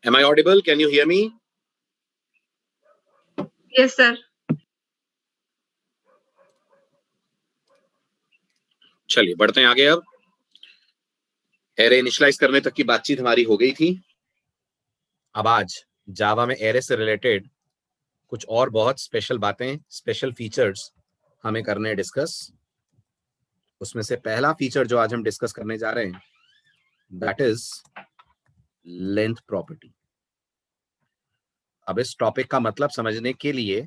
Am I audible? Can you hear me? Yes, sir. चलिए बढ़ते हैं आगे। अब एरे इनिशियलाइज करने तक की बातचीत हमारी हो गई थी। अब आज जावा में एरे से रिलेटेड कुछ और बहुत स्पेशल बातें, स्पेशल फीचर्स हमें करने हैं डिस्कस। उसमें से पहला फीचर जो आज हम डिस्कस करने जा रहे हैं, दैट इज लेंथ प्रॉपर्टी। अब इस टॉपिक का मतलब समझने के लिए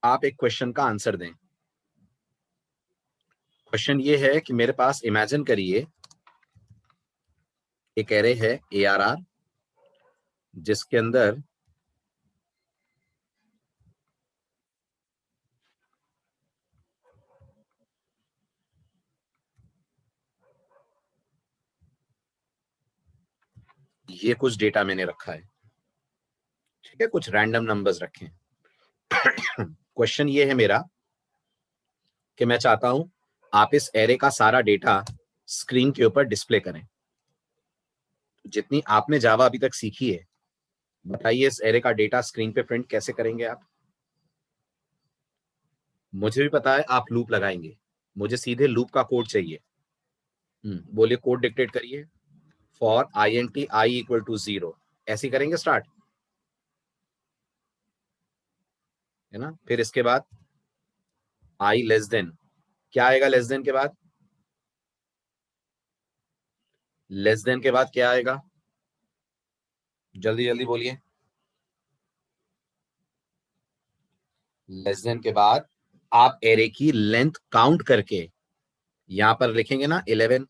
आप एक क्वेश्चन का आंसर दें। क्वेश्चन ये है कि मेरे पास, इमेजिन करिए, एक एरे है ARR जिसके अंदर ये कुछ डेटा मैंने रखा है, ठीक है, कुछ रैंडम नंबर्स रखे हैं। क्वेश्चन ये है मेरा कि मैं चाहता हूं आप इस एरे का सारा डेटा स्क्रीन के ऊपर डिस्प्ले करें। जितनी आपने जावा अभी तक सीखी है, बताइए इस एरे का डेटा स्क्रीन पे प्रिंट कैसे करेंगे आप? मुझे भी पता है आप लूप लगाएंगे, मुझे सीधे लूप का कोड चाहिए। बोलिए, कोड डिक्टेट करिए। For int I equal to 0, ऐसे ही करेंगे स्टार्ट, है ना? फिर इसके बाद I लेस देन, क्या आएगा लेस देन के बाद? लेस देन के बाद क्या आएगा? जल्दी जल्दी बोलिए। लेस देन के बाद आप एरे की लेंथ काउंट करके यहां पर लिखेंगे ना 11।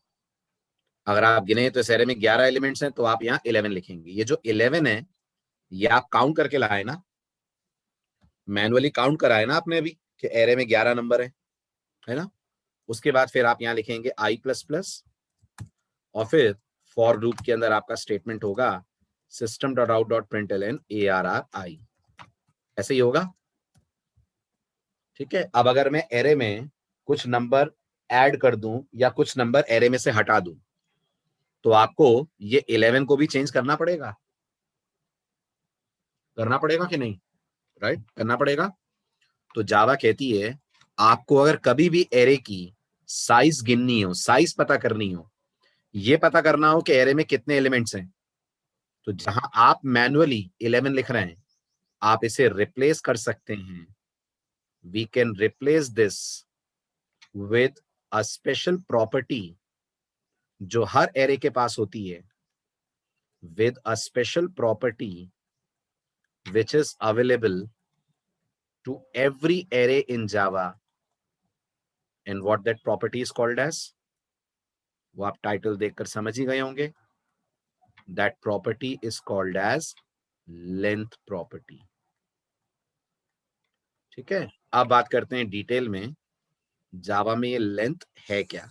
अगर आप गिने तो इस एरे में 11 एलिमेंट्स हैं, तो आप यहाँ 11 लिखेंगे। ये जो 11 है, ये आप काउंट करके लाए ना, मैनुअली काउंट कराए ना आपने अभी कि एरे में 11 नंबर है ना? उसके बाद फिर आप यहाँ लिखेंगे I प्लस प्लस, और फिर फॉर लूप के अंदर आपका स्टेटमेंट होगा system dot out dot println ARR I, ऐसे ही होगा, ठीक है। अब अगर मैं एरे में कुछ नंबर ऐड कर दूं या कुछ नंबर एरे में से हटा दूं, तो आपको ये 11 को भी चेंज करना पड़ेगा, करना पड़ेगा कि नहीं? राइट, करना पड़ेगा। तो जावा कहती है आपको अगर कभी भी एरे की साइज गिननी हो, साइज पता करनी हो, ये पता करना हो कि एरे में कितने एलिमेंट्स हैं, तो जहां आप मैनुअली 11 लिख रहे हैं, आप इसे रिप्लेस कर सकते हैं। We can replace this with a special property जो हर एरे के पास होती है, with a special property which is available to every array in Java, and what that property is called as, वो आप टाइटल देखकर समझ ही गए होंगे। That property is called as length property, ठीक है। अब बात करते हैं डिटेल में, जावा में ये लेंथ है क्या।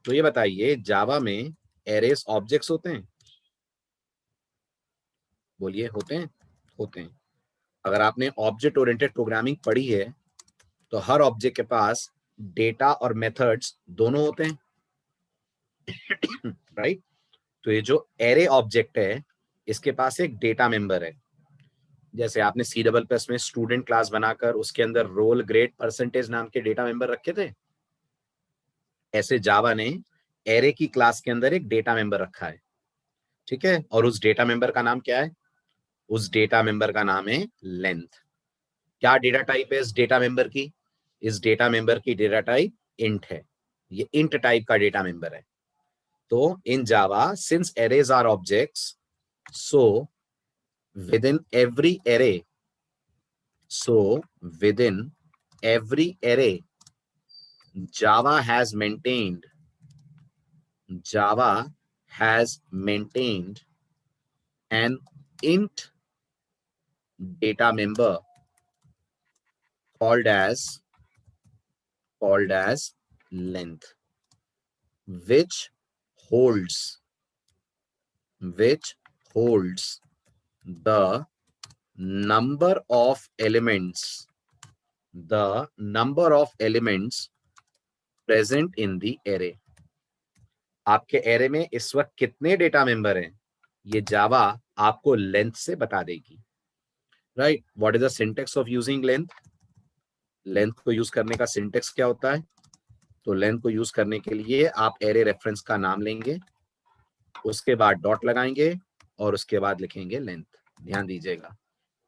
तो ये बताइए, जावा में एरेस ऑब्जेक्ट्स होते हैं? बोलिए, होते हैं? होते हैं। अगर आपने ऑब्जेक्ट ओरिएंटेड प्रोग्रामिंग पढ़ी है, तो हर ऑब्जेक्ट के पास डेटा और मेथड्स दोनों होते हैं, राइट। तो ये जो एरे ऑब्जेक्ट है, इसके पास एक डेटा मेंबर है। जैसे आपने C++ में स्टूडेंट क्लास बनाकर उसके अंदर रोल, ग्रेड, परसेंटेज नाम के डेटा मेंबर रखे थे, ऐसे जावा ने एरे की क्लास के अंदर एक डेटा मेंबर रखा है, ठीक है। और उस डेटा मेंबर का नाम क्या है? उस डेटा मेंबर का नाम है लेंथ। क्या डेटा टाइप है इस डेटा मेंबर की? इस डेटा मेंबर की डेटा टाइप इंट है, ये इंट टाइप का डेटा मेंबर है। तो in Java, since arrays are objects, so within every array, Java has maintained an int data member called as length, which holds the number of elements present in the array. आपके array में इस वक्त कितने data member हैं? ये जावा आपको length से बता देगी, right. What is the syntax of using length? Length को यूज करने का सिंटेक्स क्या होता है? तो लेंथ को यूज करने के लिए आप एरे रेफरेंस का नाम लेंगे, उसके बाद डॉट लगाएंगे और उसके बाद लिखेंगे लेंथ। ध्यान दीजिएगा,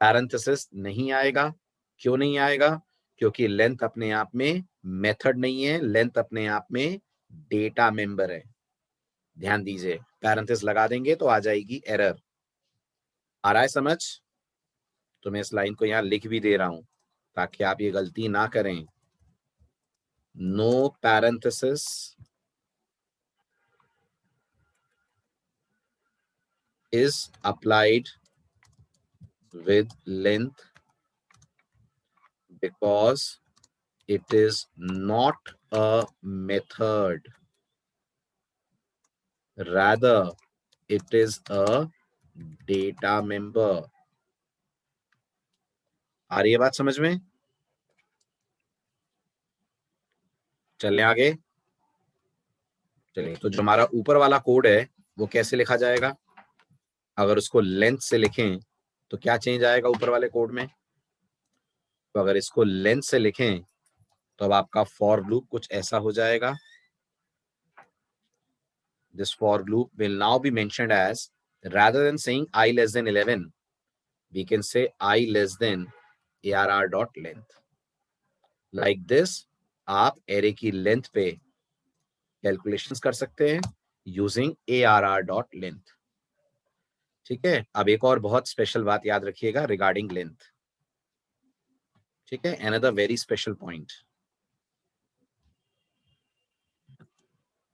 पैरेंथेसिस नहीं आएगा। क्यों नहीं आएगा? क्योंकि लेंथ अपने आप में मेथड नहीं है, लेंथ अपने आप में डेटा मेंबर है। ध्यान दीजिए, पैरेंथेसिस लगा देंगे तो आ जाएगी एरर। आ रहा है समझ? तो मैं इस लाइन को यहां लिख भी दे रहा हूं ताकि आप ये गलती ना करें। No parenthesis is applied with length because it is not a method, rather it is a data member. आ रही है बात समझ में? चलें आगे। चलिए, तो जो हमारा ऊपर वाला कोड है वो कैसे लिखा जाएगा? अगर उसको लेंथ से लिखें तो क्या चेंज आएगा ऊपर वाले कोड में? तो अगर इसको लेंथ से लिखें तो अब आपका फॉर लूप कुछ ऐसा हो जाएगा। This for loop will now be mentioned as, rather than saying I less than 11, we can say I less than arr dot length. Like this, आप array की length पे calculations कर सकते हैं using arr dot length. ठीक है। अब एक और बहुत स्पेशल बात याद रखिएगा रिगार्डिंग लेंथ। ठीक है, another very special point.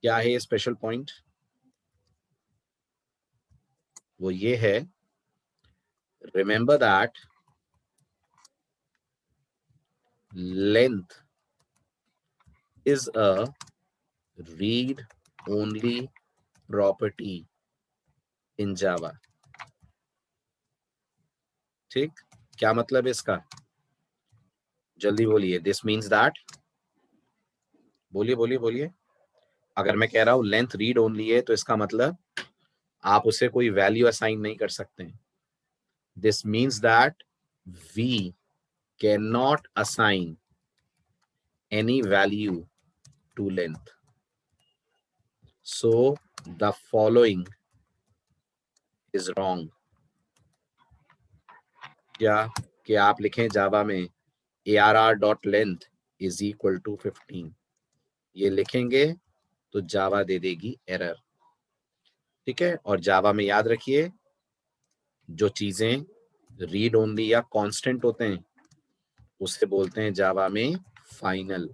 क्या है ये स्पेशल पॉइंट? वो ये है, remember that length is a read only property in Java. ठीक, क्या मतलब है इसका? जल्दी बोलिए। दिस मीन्स दैट, बोलिए बोलिए बोलिए। अगर मैं कह रहा हूं लेंथ रीड ओनली है तो इसका मतलब आप उसे कोई वैल्यू असाइन नहीं कर सकते। This means that we can not assign any value to length. So the following is wrong. क्या? कि आप लिखें जावा में arr.length is equal to 15, ये लिखेंगे तो जावा दे देगी एरर। ठीक है, और जावा में याद रखिए जो चीजें रीड ओनली या कांस्टेंट होते हैं उसे बोलते हैं जावा में फाइनल।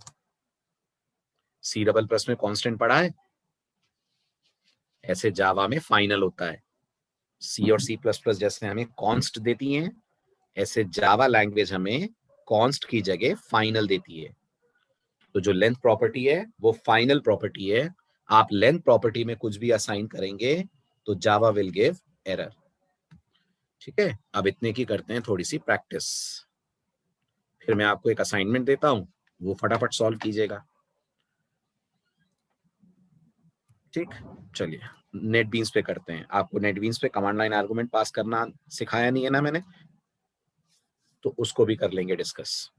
सी डबल प्लस में कांस्टेंट पढ़ा है, ऐसे जावा में फाइनल होता है। सी और सी प्लस प्लस जैसे हमें कॉन्स्ट देती हैं, ऐसे जावा लैंग्वेज हमें कॉन्स्ट की जगह फाइनल देती है। तो जो लेंथ प्रॉपर्टी है वो फाइनल प्रॉपर्टी है। आप लेंथ प्रॉपर्टी में कुछ भी असाइन करेंगे तो जावा विल गिव एरर। ठीक है, अब इतने की करते हैं थोड़ी सी प्रैक्टिस, फिर मैं आपको एक असाइनमेंट देता हूं, वो फटाफट सॉल्व कीजिएगा। ठीक, चलिए नेटबीन्स पे करते हैं। आपको नेटबीन्स पे कमांड लाइन आर्गुमेंट पास करना सिखाया नहीं है ना मैंने, तो उसको भी कर लेंगे डिस्कस।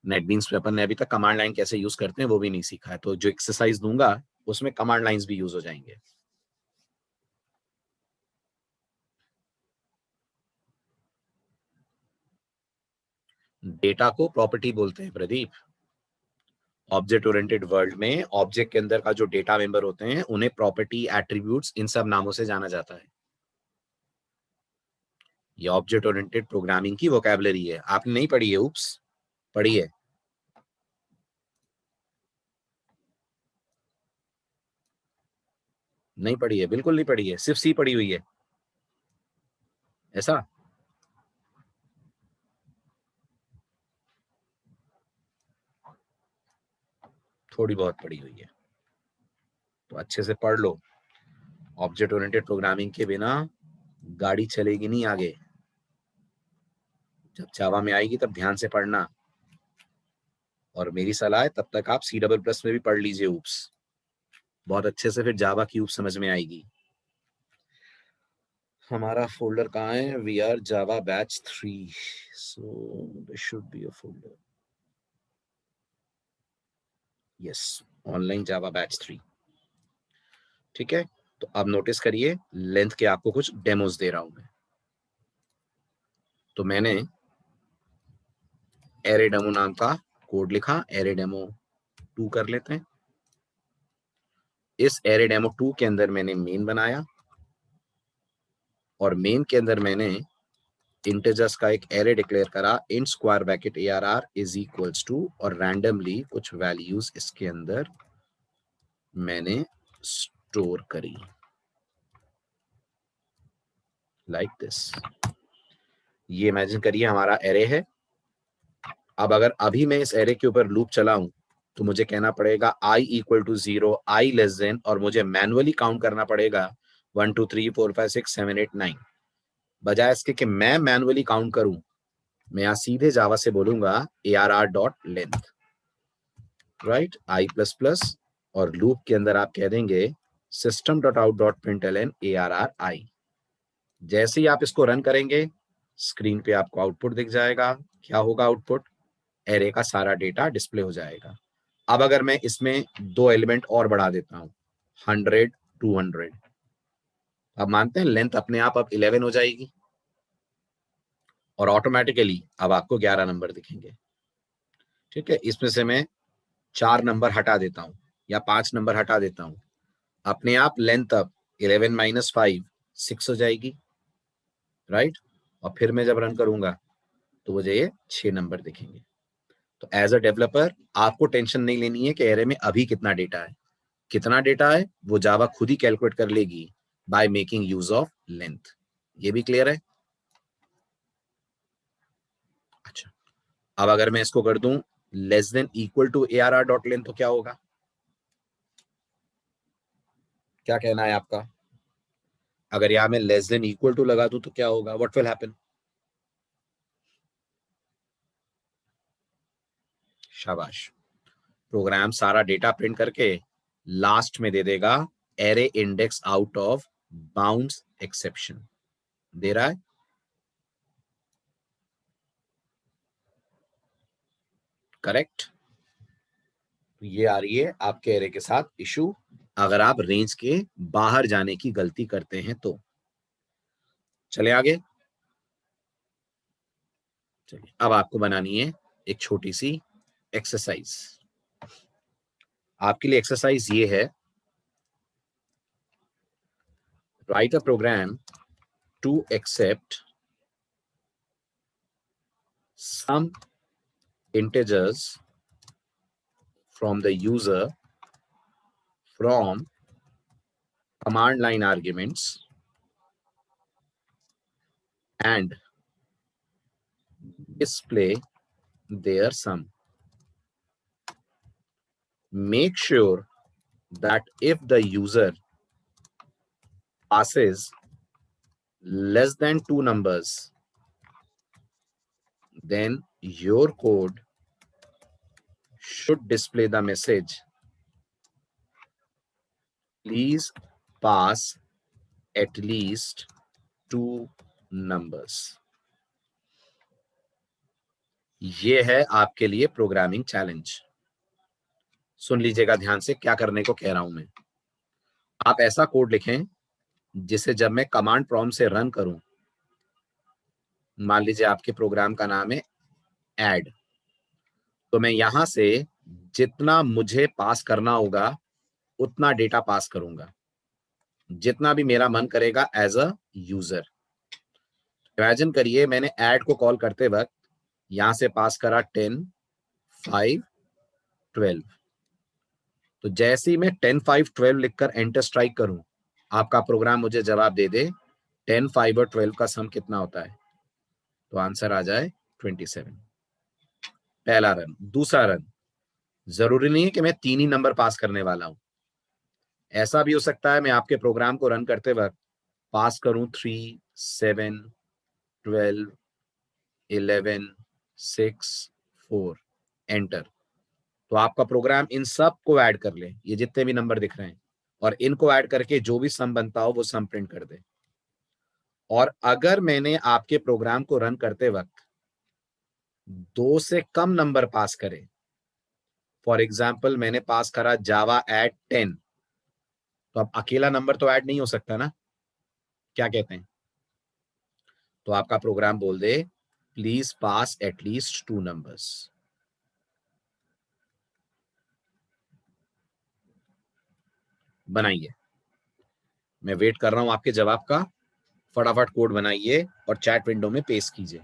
नेटबीन्स पे अपन ने अभी तक कमांड लाइन कैसे यूज करते हैं वो भी नहीं सीखा है, तो जो एक्सरसाइज दूंगा उसमें कमांड लाइंस भी यूज हो जाएंगे। डेटा को प्रॉपर्टी बोलते हैं प्रदीप। ऑब्जेक्ट ओरिएंटेड वर्ल्ड में ऑब्जेक्ट के अंदर का जो डेटा मेंबर होते हैं उन्हें प्रॉपर्टी, एट्रीब्यूट्स, इन सब नामों से जाना जाता है। ये ऑब्जेक्ट ओरिएंटेड प्रोग्रामिंग की वोकैबुलरी है, आपने नहीं पढ़ी है? उप्स, पढ़ी है? नहीं पढ़ी है? बिल्कुल नहीं पढ़ी है, सिर्फ सी पढ़ी हुई है ऐसा? थोड़ी बहुत पढ़ी हुई है तो अच्छे से पढ़ लो। ऑब्जेक्ट ओरिएंटेड प्रोग्रामिंग के बिना गाड़ी चलेगी नहीं आगे। जब जावा में आएगी तब ध्यान से पढ़ना, और मेरी सलाह है तब तक आप सी डबल प्लस में भी पढ़ लीजिए ऊप्स, बहुत अच्छे से, फिर जावा की ऊप्स समझ में आएगी। हमारा फोल्डर कहाँ है? We are Java batch 3, so this should be a folder. Yes, online Java batch 3। ठीक है, तो अब नोटिस करिए लेंथ के आपको कुछ डेमोज दे रहा हूं मैं। तो मैंने एरे डेमो नाम का कोड लिखा, एरे डेमो 2 कर लेते हैं। इस एरे डेमो 2 के अंदर मैंने मेन बनाया और मेन के अंदर मैंने इंटीजर्स का एक एरे डिक्लेयर करा, int square bracket ARR is equals to, और रैंडमली कुछ वैल्यूज इसके अंदर मैंने स्टोर करी लाइक दिस। ये इमेजिन करिए हमारा एरे है। अब अगर अभी मैं इस एरे के ऊपर लूप चलाऊं तो मुझे कहना पड़ेगा i equal to 0, i less than, और मुझे मैनुअली काउंट करना पड़ेगा 1 2 3 4 5 6 7 8 9। बजाय इसके कि मैं मैनुअली काउंट करूं, मैं यहां सीधे जावा से बोलूंगा ARR dot length, right, i plus plus, और लूप के अंदर आप कह देंगे system dot out dot println ARR i। जैसे ही आप इसको रन करेंगे स्क्रीन पे आपको आउटपुट दिख जाएगा। क्या होगा आउटपुट? एरे का सारा डेटा डिस्प्ले हो जाएगा। अब अगर मैं इसमें 2 एलिमेंट और बढ़ा देता हूं, 100 200, अब मानते हैं लेंथ अपने आप अब 11 हो जाएगी और ऑटोमेटिकली अब आपको 11 नंबर दिखेंगे। ठीक है, इसमें से मैं 4 नंबर हटा देता हूं या 5 नंबर हटा देता हूं, अपने आप लेंथ अब 11 माइनस 5 6 हो जाएगी, राइट। और फिर मैं जब रन करूंगा तो मुझे ये 6 नंबर दिखेंगे। तो एज अ डेवलपर आपको टेंशन नहीं लेनी है कि एरे में अभी कितना डेटा है। कितना डेटा है वो जावा खुद ही कैलकुलेट कर लेगी by making use of length. ये भी क्लियर है? अच्छा, अब अगर मैं इसको कर दूं less than equal to ARR dot length तो क्या होगा? क्या कहना है आपका? अगर यहां मैं लेस देन इक्वल टू लगा दूं तो क्या होगा? What will happen? शाबाश। प्रोग्राम सारा डेटा प्रिंट करके लास्ट में दे देगा array index out of bounds exception दे रहा है। करेक्ट। ये आ रही है आपके एरे के साथ इशू अगर आप रेंज के बाहर जाने की गलती करते हैं तो। चले आगे। चलिए, अब आपको बनानी है एक छोटी सी एक्सरसाइज। आपके लिए एक्सरसाइज ये है, write a program to accept some integers from the user from command line arguments and display their sum. Make sure that if the user passes less than 2 numbers, then your code should display the message, please pass at least 2 numbers. ये है आपके लिए programming challenge. सुन लीजिएगा ध्यान से क्या करने को कह रहा हूं मैं। आप ऐसा कोड लिखें जिसे जब मैं कमांड प्रॉम्प्ट से रन करूं, मान लीजिए आपके प्रोग्राम का नाम है ऐड, तो मैं यहां से जितना मुझे पास करना होगा उतना डेटा पास करूंगा, जितना भी मेरा मन करेगा एज अ यूजर। इमेजिन करिए मैंने ऐड को कॉल करते वक्त यहां से पास करा 10 5 12, तो जैसे ही मैं 10 5 12 लिखकर एंटर स्ट्राइक करूं, आपका प्रोग्राम मुझे जवाब दे दे 10 5 और 12 का सम कितना होता है, तो आंसर आ जाए 27। पहला रन। दूसरा रन, जरूरी नहीं है कि मैं 3 ही नंबर पास करने वाला हूं, ऐसा भी हो सकता है मैं आपके प्रोग्राम को रन करते वक्त पास करूं 3 7 12 11 6 4 एंटर, तो आपका प्रोग्राम इन सब को ऐड कर ले, ये जितने भी नंबर दिख रहे हैं, और इनको ऐड करके जो भी सम बनता हो वो सम प्रिंट कर दे। और अगर मैंने आपके प्रोग्राम को रन करते वक्त 2 से कम नंबर पास करे, फॉर एग्जाम्पल मैंने पास करा जावा एट 10, तो अब अकेला नंबर तो ऐड नहीं हो सकता ना, क्या कहते हैं? तो आपका प्रोग्राम बोल दे प्लीज पास एटलीस्ट 2 नंबर्स। बनाइए, मैं वेट कर रहा हूं आपके जवाब का। फटाफट कोड बनाइए और चैट विंडो में पेस्ट कीजिए।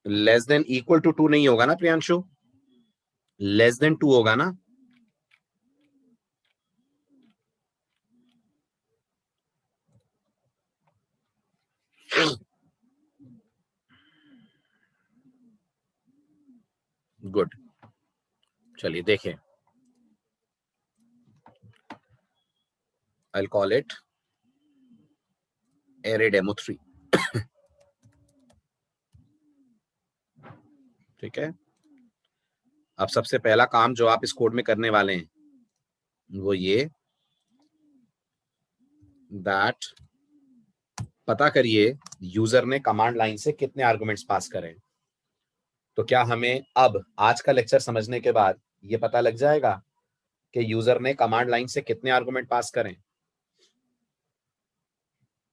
लेस देन इक्वल टू 2 नहीं होगा ना प्रियांशु? लेस देन 2 होगा ना? गुड, चलिए देखें। I call it array demo 3। ठीक है, अब सबसे पहला काम जो आप इस कोड में करने वाले हैं वो ये दैट पता करिए यूजर ने कमांड लाइन से कितने आर्गुमेंट्स पास करें। तो क्या हमें अब आज का लेक्चर समझने के बाद ये पता लग जाएगा कि यूजर ने कमांड लाइन से कितने आर्गुमेंट पास करें?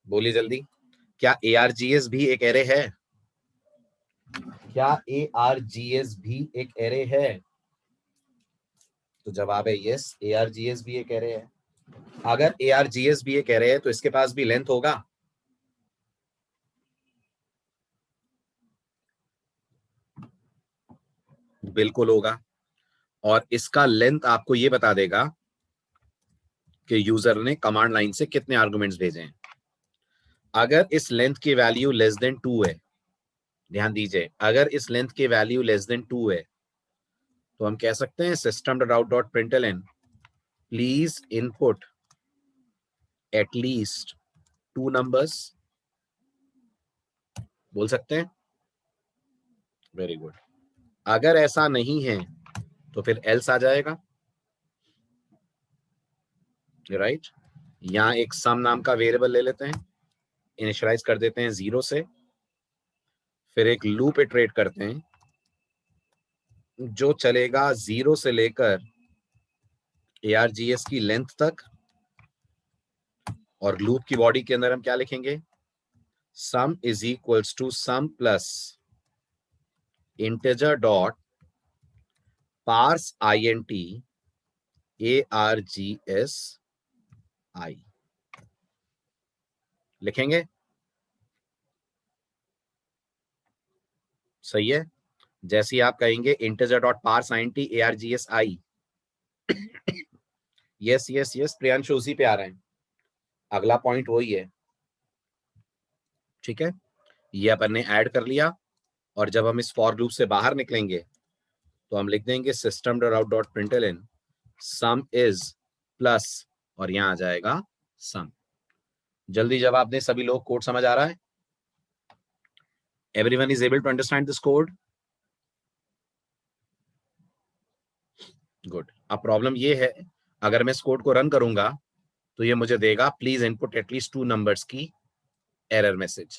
बोलिए जल्दी। क्या ARGS भी एक एरे है? क्या ARGS भी एक एरे है? तो जवाब है यस, ARGS भी एक एरे है। अगर ARGS भी एक एरे है तो इसके पास भी लेंथ होगा। बिल्कुल होगा, और इसका लेंथ आपको ये बता देगा कि यूजर ने कमांड लाइन से कितने आर्गुमेंट्स भेजे हैं। अगर इस लेंथ की वैल्यू लेस देन 2 है, ध्यान दीजिए, अगर इस लेंथ की वैल्यू लेस देन 2 है तो हम कह सकते हैं system.out.println please input at least 2 numbers. बोल सकते हैं? Very good. अगर ऐसा नहीं है तो फिर एल्स आ जाएगा, राइट? यहां एक सम नाम का वेरिएबल ले लेते हैं, इनिशियलाइज कर देते हैं 0 से, फिर एक लूप इटरेट करते हैं जो चलेगा 0 से लेकर ARGS की लेंथ तक, और लूप की बॉडी के अंदर हम क्या लिखेंगे? sum is equals to sum plus integer dot parse int args I लिखेंगे। सही है। जैसे ही आप कहेंगे integer dot parse int args I, yes yes yes Priyanshu उसी पे आ रहे हैं, अगला पॉइंट वही है। ठीक है, ये अपन ने ऐड कर लिया, और जब हम इस फॉर लूप से बाहर निकलेंगे तो हम लिख देंगे system dot out dot println some is plus, और यहां आ जाएगा सम। जल्दी जवाब दें सभी लोग, कोड समझ आ रहा है? Everyone is able to understand this code? Good. अब प्रॉब्लम ये है, अगर मैं इस कोड को रन करूंगा तो ये मुझे देगा प्लीज इनपुट एटलीस्ट 2 नंबर्स की एरर मैसेज।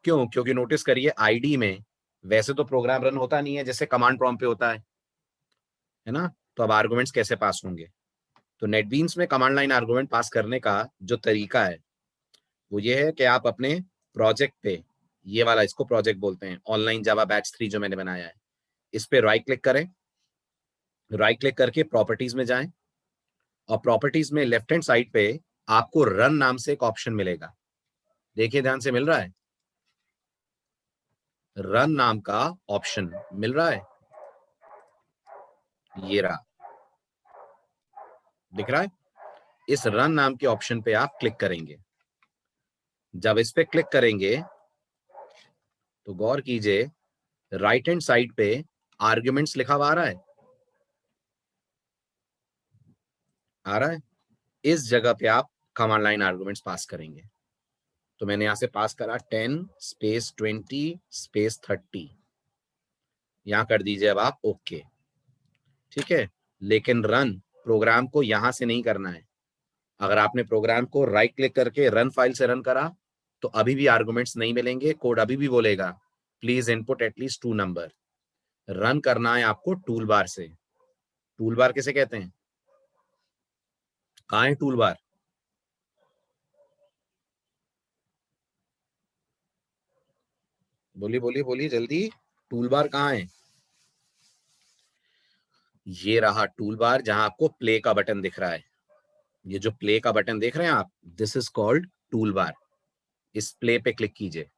क्यों? क्योंकि नोटिस करिए आईडी में वैसे तो प्रोग्राम रन होता नहीं है जैसे कमांड प्रॉम्प्ट पे होता है ना? तो अब आर्गुमेंट्स कैसे पास होंगे? तो नेटबीन्स में कमांड लाइन आर्गुमेंट पास करने का जो तरीका है वो ये है कि आप अपने प्रोजेक्ट पे, ये वाला इसको प्रोजेक्ट बोलते हैं, ऑनलाइन जावा बैच 3 जो मैंने बनाया है, इस पे राइट क्लिक करें। राइट क्लिक करके प्रॉपर्टीज में जाएं, और प्रॉपर्टीज में लेफ्ट हैंड साइड पे आपको रन नाम से एक ऑप्शन मिलेगा। देखिए ध्यान से, मिल रहा है? रन नाम का ऑप्शन मिल रहा है, ये रहा, दिख रहा है? इस रन नाम के ऑप्शन पे आप क्लिक करेंगे। जब इस पे क्लिक करेंगे तो गौर कीजिए राइट हैंड साइड पे आर्ग्यूमेंट्स लिखा हुआ आ रहा है, आ रहा है? इस जगह पे आप कमांड लाइन आर्गुमेंट्स पास करेंगे। तो मैंने यहां से पास करा 10 स्पेस 20 स्पेस 30, यहां कर दीजिए अब आप ओके। ठीक है, लेकिन रन प्रोग्राम को यहां से नहीं करना है। अगर आपने प्रोग्राम को राइट क्लिक करके रन फाइल से रन करा तो अभी भी आर्गुमेंट्स नहीं मिलेंगे, कोड अभी भी बोलेगा please input at least 2 number. Run करना है आपको टूल बार से। टूल बार किसे कहते हैं? कहाँ है टूल बार? बोलिए बोलिए बोलिए जल्दी, टूल बार कहाँ है? ये रहा टूल बार, जहां आपको प्ले का बटन दिख रहा है। ये जो प्ले का बटन देख रहे हैं आप, this is called tool bar. इस प्ले पे क्लिक कीजिए।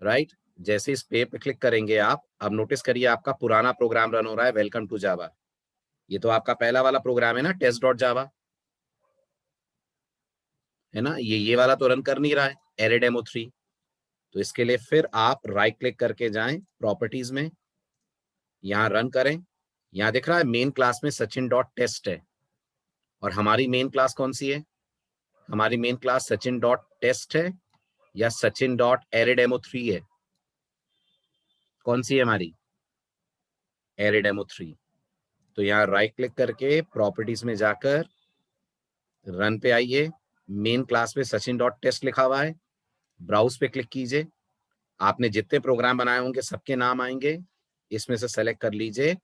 राइट, जैसे इस प्ले पे क्लिक करेंगे आप, अब नोटिस करिए आपका पुराना प्रोग्राम रन हो रहा है, वेलकम टू जावा। ये तो आपका पहला वाला प्रोग्राम है ना, टेस्ट डॉट जावा, है ना? ये वाला तो रन कर नहीं रहा है, एरे डेमो 3। तो इसके लिए फिर आप राइट क्लिक करके जाएं प्रॉपर्टीज में, यहाँ रन करें। यहाँ दिख रहा है मेन क्लास में सचिन डॉट टेस्ट है, और हमारी मेन क्लास कौन सी है? हमारी main class Sachin dot test है या सचिन डॉट एरे डेमो 3 है? कौन सी है हमारी? Array demo 3। तो यहाँ राइट क्लिक करके प्रॉपर्टीज में जाकर रन पे आइए। मेन क्लास पे सचिन डॉट टेस्ट लिखा हुआ है, ब्राउज पे क्लिक कीजिए। आपने जितने प्रोग्राम बनाए होंगे सबके नाम आएंगे, इसमें से सेलेक्ट कर लीजिए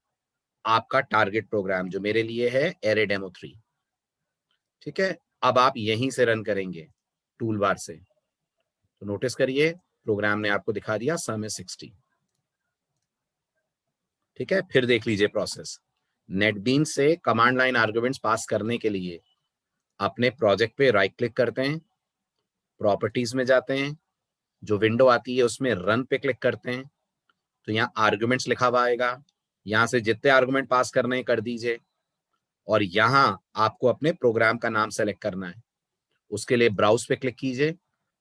आपका टारगेट प्रोग्राम, जो मेरे लिए है एरे डेमो 3। ठीक है, अब आप यहीं से रन करेंगे टूल बार से। तो नोटिस करिए प्रोग्राम ने आपको दिखा दिया सम है 60। ठीक है, फिर देख लीजिए प्रोसेस। नेटबीन्स से कमांड लाइन आर्गुमेंट्स पास करने के लिए अपने प्रोजेक्ट पे राइट क्लिक करते हैं, प्रॉपर्टीज में जाते हैं, जो विंडो आती है उसमें रन पे क्लिक करते हैं। तो यहाँ आर्गुमेंट्स लिखा हुआ आएगा, यहाँ से जितने आर्गुमेंट पास करने हैं कर दीजिए, और यहाँ आपको अपने प्रोग्राम का नाम सेलेक्ट करना है। उसके लिए ब्राउज पे क्लिक कीजिए।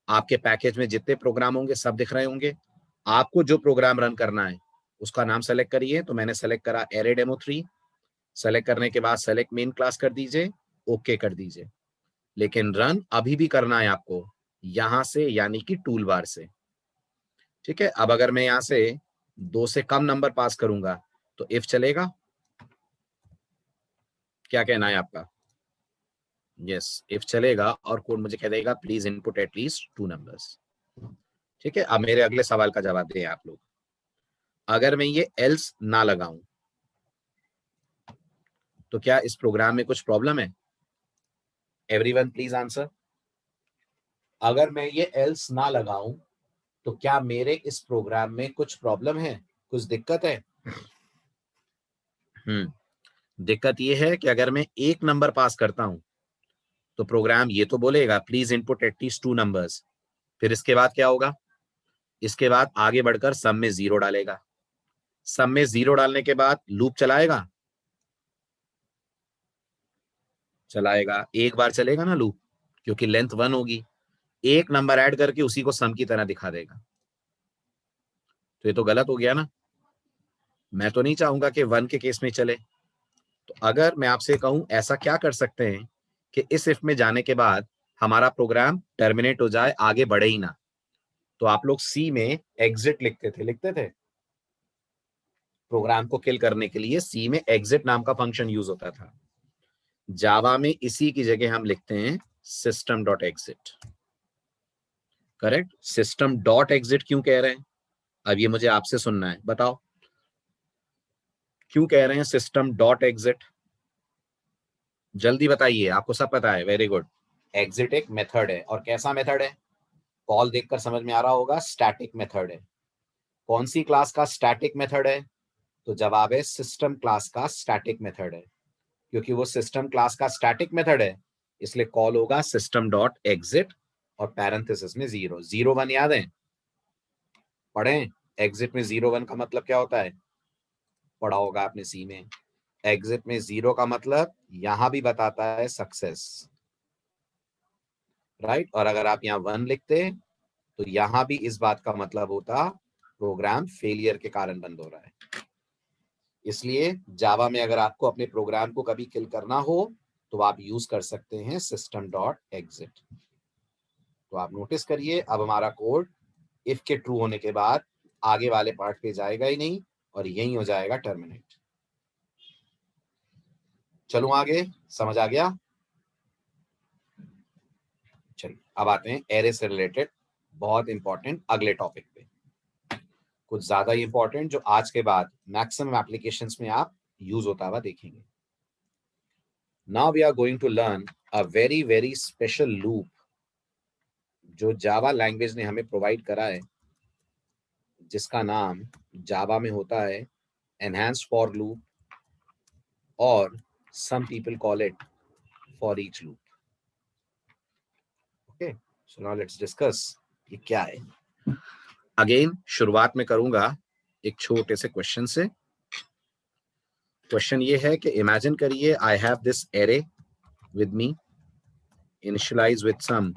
आपके पैकेज में जितने प्रोग्राम होंगे सब दिख रहे होंगे। आपको जो प्रोग्राम रन करना है उसका नाम सेलेक्ट करिए। तो मैंने सेलेक्ट करा एरे डेमो 3। सेलेक्ट करने के बाद सेलेक्ट मेन क्लास कर दीजिए, ओके कर दीजिए। लेकिन रन अभी भी करना है आपको यहां से, यानी कि टूल बार से। ठीक है, अब अगर मैं यहां से 2 से कम नंबर पास करूंगा तो इफ चलेगा? क्या कहना है आपका? यस, इफ चलेगा, और कोड मुझे कह देगा प्लीज इनपुट एटलीस्ट 2 नंबर्स। ठीक है, अब मेरे अगले सवाल का जवाब दें आप लोग। अगर मैं ये एल्स ना लगाऊं तो क्या इस प्रोग्राम में कुछ प्रॉब्लम है? Everyone please answer. अगर मैं ये एल्स ना लगाऊं तो क्या मेरे इस प्रोग्राम में कुछ प्रॉब्लम है, कुछ दिक्कत है? दिक्कत ये है कि अगर मैं एक नंबर पास करता हूं तो प्रोग्राम ये तो बोलेगा प्लीज इनपुट एटलीस्ट 2 नंबर्स। फिर इसके बाद क्या होगा? इसके बाद आगे बढ़कर सम में 0 डालेगा। सम में 0 डालने के बाद लूप चलाएगा, चलाएगा। एक बार चलेगा ना लूप, क्योंकि लेंथ 1 होगी, एक नंबर ऐड करके उसी को सम की तरह दिखा देगा। तो ये तो गलत हो गया ना। मैं तो नहीं चाहूंगा कि 1 के केस में चले। तो अगर मैं आपसे कहूं ऐसा क्या कर सकते हैं कि इस इफ में जाने के बाद हमारा प्रोग्राम टर्मिनेट हो जाए, आगे बढ़े ही ना, तो आप लोग सी में एग्जिट लिखते थे। प्रोग्राम को किल करने के लिए सी में एग्जिट नाम का फंक्शन यूज होता था। जावा में इसी की जगह हम लिखते हैं system dot exit. Correct. System dot exit क्यों कह रहे हैं? अब ये मुझे आपसे सुनना है, बताओ क्यों कह रहे हैं सिस्टम डॉट एग्जिट? जल्दी बताइए, आपको सब पता है। Very good. एग्जिट एक मेथड है, और कैसा मेथड है? कॉल देखकर समझ में आ रहा होगा, स्टैटिक मेथड है। कौन सी क्लास का स्टैटिक मेथड है? तो जवाब है सिस्टम क्लास का स्टैटिक मेथड है। क्योंकि वो सिस्टम क्लास का स्टैटिक मेथड है, इसलिए कॉल होगा सिस्टम डॉट एग्जिट और पैरेंथेसिस में 0। 0 1 याद है? पढ़ें। एग्जिट में 0 1 का मतलब क्या होता है? पढ़ा होगा आपने सी में। एग्जिट में 0 का मतलब यहां भी बताता है सक्सेस, राइट। और अगर आप यहाँ 1 लिखते तो यहां भी इस बात का मतलब होता प्रोग्राम फेलियर के कारण बंद हो रहा है। इसलिए जावा में अगर आपको अपने प्रोग्राम को कभी किल करना हो तो आप यूज कर सकते हैं सिस्टम डॉट एग्जिट। तो आप नोटिस करिए, अब हमारा कोड इफ के ट्रू होने के बाद आगे वाले पार्ट पे जाएगा ही नहीं, और यही हो जाएगा टर्मिनेट। चलूं आगे, समझ आ गया? चलिए अब आते हैं एरे से रिलेटेड बहुत इंपॉर्टेंट अगले टॉपिक पे, कुछ ज्यादा इंपॉर्टेंट, जो आज के बाद मैक्सिमम एप्लीकेशंस में आप यूज होता हुआ देखेंगे। Now we are going to learn a very very special loop जो जावा लैंग्वेज ने हमें प्रोवाइड करा है, जिसका नाम जावा में होता है एनहांस्ड फॉर लूप, और some people call it for each loop. Okay, so now let's discuss ये क्या है। अगेन शुरुआत में करूंगा एक छोटे से क्वेश्चन से। क्वेश्चन ये है कि इमेजिन करिए I have this array with me initialize with some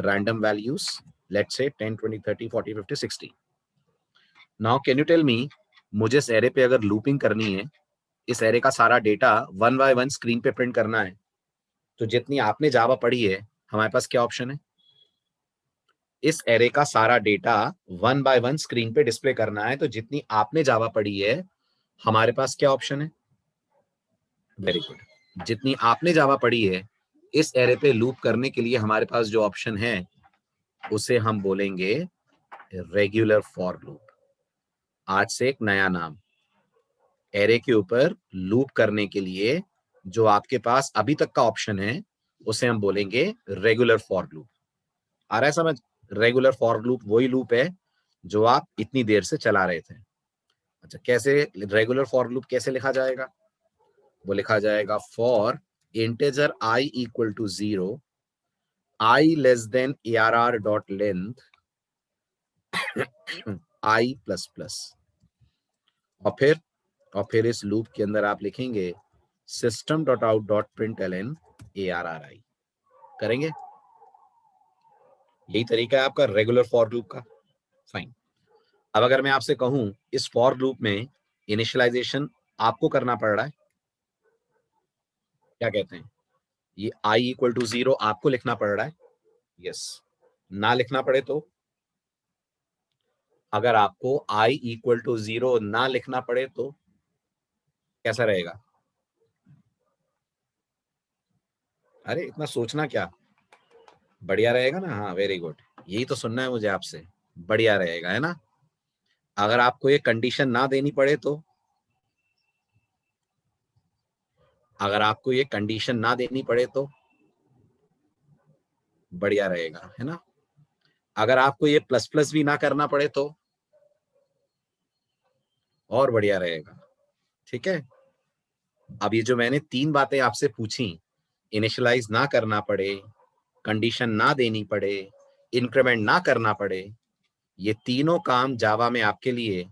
random values, let's say 10 20 30 40 50 60. now can you tell me, मुझे इस एरे पे अगर लूपिंग करनी है, इस एरे का सारा डेटा 1 by 1 स्क्रीन पे प्रिंट करना है, तो जितनी आपने जावा पढ़ी है हमारे पास क्या ऑप्शन है? इस एरे का सारा डेटा 1 by 1 स्क्रीन पे डिस्प्ले करना है, तो जितनी आपने जावा पढ़ी है हमारे पास क्या ऑप्शन है? Very good. जितनी आपने जावा पढ़ी है इस एरे पे लूप करने के लिए हमारे पास जो ऑप्शन है उसे हम बोलेंगे रेगुलर फॉर लूप। आज से एक नया नाम, एरे के ऊपर लूप करने के लिए जो आपके पास अभी तक का ऑप्शन है उसे हम बोलेंगे रेगुलर फॉर लूप। आ रहा है समझ? रेगुलर फॉर लूप वही लूप है जो आप इतनी देर से चला रहे थे। अच्छा, कैसे रेगुलर फॉर लूप कैसे लिखा जाएगा? वो लिखा जाएगा for integer i equal to 0, i less than ARR dot length i plus plus. और फिर इस लूप के अंदर आप लिखेंगे system dot out dot println ARRI। करेंगे? यही तरीका है आपका रेगुलर फॉर लूप का। फाइन। अब अगर मैं आपसे कहूं इस फॉर लूप में इनिशियलाइजेशन आपको करना पड़ रहा है, क्या कहते हैं? ये आई इक्वल टू 0 आपको लिखना पड़ रहा है। यस। ना लिखना पड़े तो? अगर आपको आई इक्वल टू 0 ना लिखना पड़े तो कैसा रहेगा? अरे इतना सोचना क्या, बढ़िया रहेगा ना। हाँ वेरी गुड, यही तो सुनना है मुझे आपसे। बढ़िया रहेगा, है ना। अगर आपको ये कंडीशन ना देनी पड़े तो? अगर आपको ये कंडीशन ना देनी पड़े तो बढ़िया रहेगा, है ना। अगर आपको ये प्लस प्लस भी ना करना पड़े तो और बढ़िया रहेगा। ठीक है, अब ये जो मैंने 3 बातें आपसे पूछी, इनिशियलाइज ना करना पड़े, कंडीशन ना देनी पड़े, इंक्रीमेंट ना करना पड़े, ये तीनों काम जावा में आपके लिए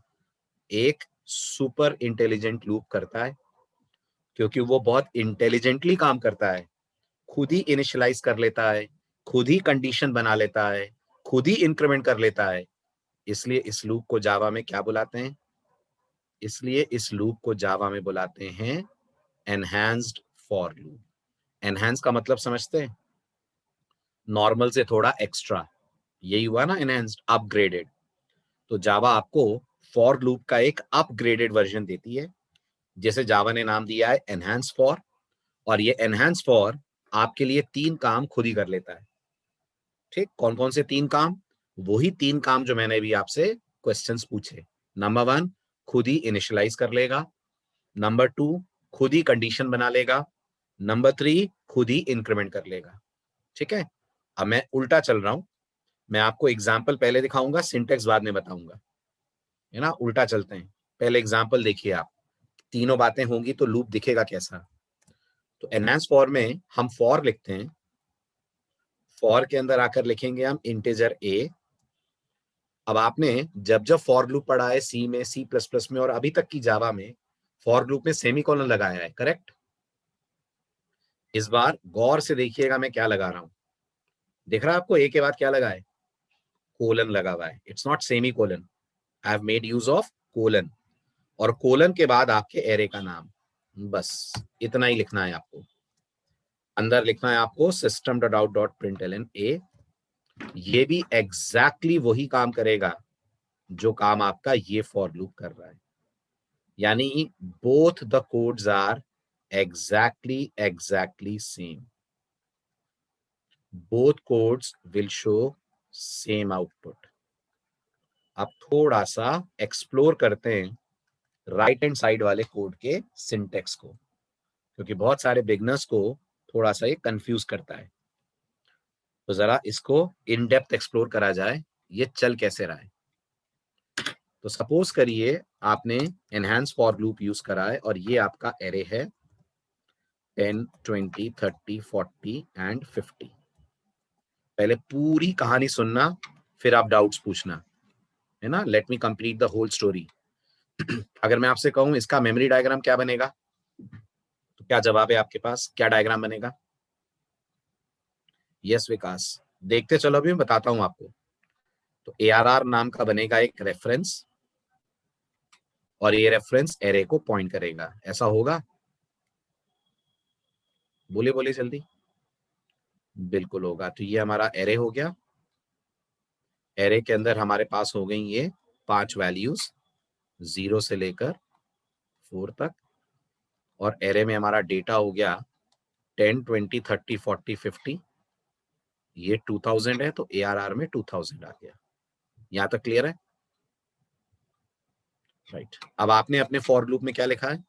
एक सुपर इंटेलिजेंट लूप करता है, क्योंकि वो बहुत इंटेलिजेंटली काम करता है। खुद ही इनिशियलाइज कर लेता है, खुद ही कंडीशन बना लेता है, खुद ही इंक्रीमेंट कर लेता है। इसलिए इस लूप को जावा में क्या बुलाते हैं? इसलिए इस लूप को जावा में बुलाते हैं एनहांस्ड फॉर लूप। एनहांस का मतलब समझते हैं? नॉर्मल से थोड़ा एक्स्ट्रा, यही हुआ ना एनहांस्ड, अपग्रेडेड। तो जावा आपको फॉर लूप का एक अपग्रेडेड वर्जन देती है, जैसे जावा ने नाम दिया है एनहांस फॉर। और ये एनहांस फॉर आपके लिए 3 काम खुद ही कर लेता है। ठीक, कौन कौन से 3 काम? वही 3 काम जो मैंने भी आपसे क्वेश्चंस पूछे। नंबर 1, खुद ही इनिशियलाइज कर लेगा। नंबर 2, खुद ही कंडीशन बना लेगा। नंबर 3, खुद ही इंक्रीमेंट कर लेगा। ठीक है, अब मैं उल्टा चल रहा हूं, मैं आपको एग्जाम्पल पहले दिखाऊंगा, सिंटेक्स बाद में बताऊंगा, है ना। उल्टा चलते हैं, पहले एग्जाम्पल देखिए आप, तीनों बातें होंगी तो लूप दिखेगा कैसा। तो एनहांस फॉर में हम फॉर लिखते हैं, फॉर के अंदर आकर लिखेंगे हम इंटीजर ए। अब आपने जब जब फॉर लूप पढ़ा है सी में, सी प्लस प्लस में और अभी तक की जावा में, फॉर लूप में सेमीकोलन लगाया है, करेक्ट। इस बार गौर से देखिएगा मैं क्या लगा रहा हूं। दिख रहा है आपको ए के बाद क्या लगा है? कोलन लगा हुआ है। It's not semi colon, I have made use of colon. और कोलन के बाद आपके एरे का नाम, बस इतना ही लिखना है आपको। अंदर लिखना है आपको system dot out dot println A. ये भी एग्जैक्टली वही काम करेगा जो काम आपका ये फॉर लूप कर रहा है, यानी both the codes are exactly same. Both codes will show same output. अब थोड़ा सा एक्सप्लोर करते हैं राइट हैंड साइड वाले कोड के सिंटेक्स को, क्योंकि बहुत सारे बिगनर्स को थोड़ा सा ये कंफ्यूज करता है। तो जरा इसको इन डेप्थ एक्सप्लोर करा जाए, ये चल कैसे रहा है। तो सपोज करिए आपने एनहांस फॉर लूप यूज करा है और ये आपका एरे है 10, 20, 30, 40 एंड 50। पहले पूरी कहानी सुनना, फिर आप डाउट्स पूछना, है ना। Let me complete the whole story. अगर मैं आपसे कहूं इसका मेमोरी डायग्राम क्या बनेगा, तो क्या जवाब है आपके पास? क्या डायग्राम बनेगा? यस विकास, देखते चलो, अभी मैं बताता हूं आपको। तो ARR नाम का बनेगा एक रेफरेंस, और ये रेफरेंस एरे को पॉइंट करेगा, ऐसा होगा? बोले बोले जल्दी। बिल्कुल होगा। तो ये हमारा एरे हो गया। एरे के अंदर हमारे पास हो गई ये 5 वैल्यूज, 0 से लेकर 4 तक। और एरे में हमारा डेटा हो गया 10, 20, 30, 40, 50। ये 2000 है, तो ARR में 2000 आ गया। यहां तक क्लियर है? राइट। अब आपने अपने फॉर लूप में क्या लिखा है?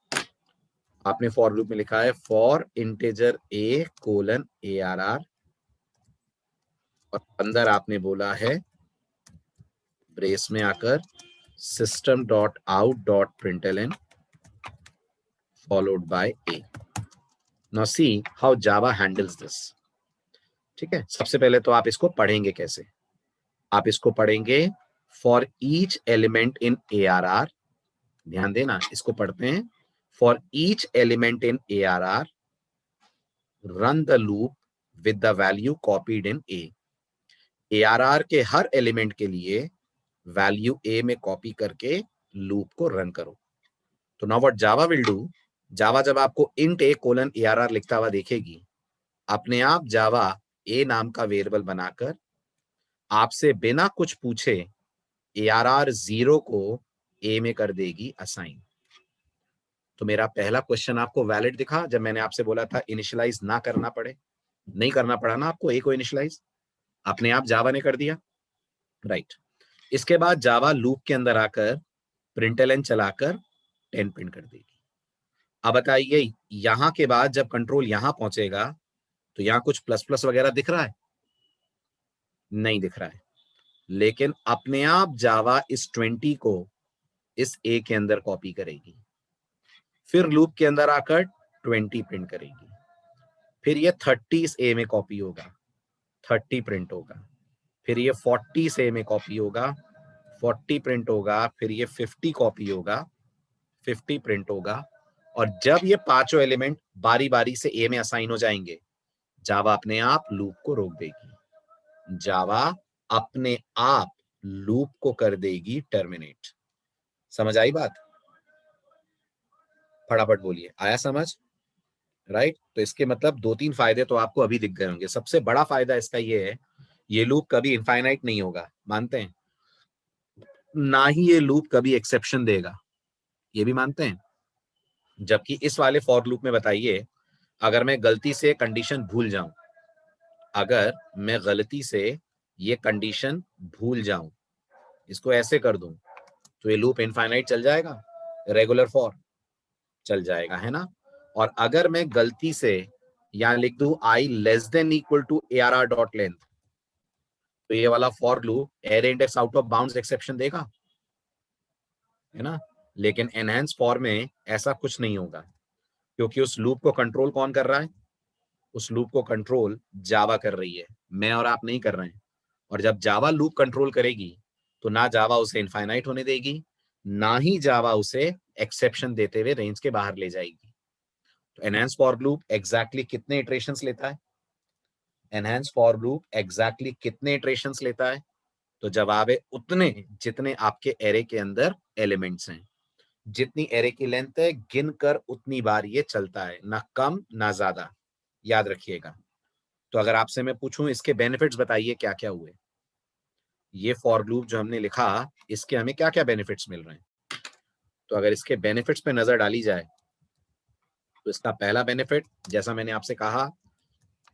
आपने फॉर लूप में लिखा है for integer a colon ARR, और अंदर आपने बोला है ब्रेस में आकर system dot out dot println followed by a। Now see how Java handles this. ठीक है, सबसे पहले तो आप इसको पढ़ेंगे कैसे? आप इसको पढ़ेंगे for each element in ARR। ध्यान देना, इसको पढ़ते हैं for each element in ARR run the loop with the value copied in A। ARR के हर एलिमेंट के लिए वैल्यू A में कॉपी करके लूप को रन करो। तो now what Java will do, Java जब आपको इंट a कोलन ARR लिखता हुआ देखेगी, अपने आप जावा A नाम का वेरिएबल बनाकर आपसे बिना कुछ पूछे ARR 0 को A में कर देगी असाइन। तो मेरा पहला क्वेश्चन आपको वैलिड दिखा जब मैंने आपसे बोला था इनिशियलाइज ना करना पड़े? नहीं करना पड़ा ना आपको A को इनिशियलाइज, अपने आप जावा ने कर दिया, राइट। इसके बाद जावा लूप के अंदर आकर प्रिंटलन चलाकर 10 प्रिंट कर देगी। अब बताइए यहां के बाद जब कंट्रोल यहां पहुंचेगा तो यहां कुछ प्लस प्लस वगैरह दिख रहा है? नहीं दिख रहा है। लेकिन अपने आप जावा इस 20 को इस ए के अंदर कॉपी करेगी, फिर लूप के अंदर आकर 20 प्रिंट करेगी, फिर ये 30 इस ए में कॉपी होगा, 30 प्रिंट होगा, फिर ये 40 इस ए में कॉपी होगा, 40 प्रिंट होगा, फिर ये 50 कॉपी होगा, 50 प्रिंट होगा, और जब ये पांचों एलिमेंट बारी बारी से ए में असाइन हो जाएंगे, जावा अपने आप लूप को रोक देगी, जावा अपने आप लूप को कर देगी टर्मिनेट। समझ आई बात? फटाफट बोलिए, आया समझ? राइट? तो इसके मतलब 2-3 फायदे तो आपको अभी दिख गए होंगे। सबसे बड़ा फायदा इसका ये है, ये लूप कभी इनफाइनाइट नहीं होगा, मानते हैं? ना ही ये लूप कभी एक्सेप्शन देगा, ये भी मानते हैं? जबकि इस वाले फॉर लूप में बताइए, अगर मैं गलती से कंडीशन भूल जाऊं, अगर मैं गलती से ये कंडीशन भूल जाऊं, इसको ऐसे कर दूं, तो ये लूप इनफाइनाइट चल जाएगा, रेगुलर फॉर चल जाएगा, है ना? और अगर मैं गलती से यहां लिख दूं i less than equal to ARR dot length, तो ये वाला for loop array index out of bounds exception देगा, है ना? लेकिन एनहांस फॉर में ऐसा कुछ नहीं होगा, क्योंकि उस लूप को कंट्रोल कौन कर रहा है? उस लूप को कंट्रोल जावा कर रही है, मैं और आप नहीं कर रहे हैं। और जब जावा लूप कंट्रोल करेगी, तो ना जावा उसे इनफाइनाइट होने देगी, ना ही जावा उसे एक्सेप्शन देते हुए रेंज के बाहर ले जाएगी। तो एनहांस फॉर लूप एग्जैक्टली कितने इटरेशंस लेता है? एनहांस फॉर लूप एग्जैक्टली कितने इटरेशंस लेता है? तो जवाब है उतने जितने आपके एरे के अंदर एलिमेंट्स हैं। जितनी एरे की लेंथ है, गिनकर उतनी बार ये चलता है, ना कम ना ज्यादा, याद रखिएगा। तो अगर आपसे मैं पूछूं इसके बेनिफिट्स बताइए क्या क्या हुए, ये फॉर लूप जो हमने लिखा, इसके हमें क्या क्या बेनिफिट्स मिल रहे हैं? तो अगर इसके बेनिफिट्स पे नजर डाली जाए, तो इसका पहला बेनिफिट, जैसा मैंने आपसे कहा,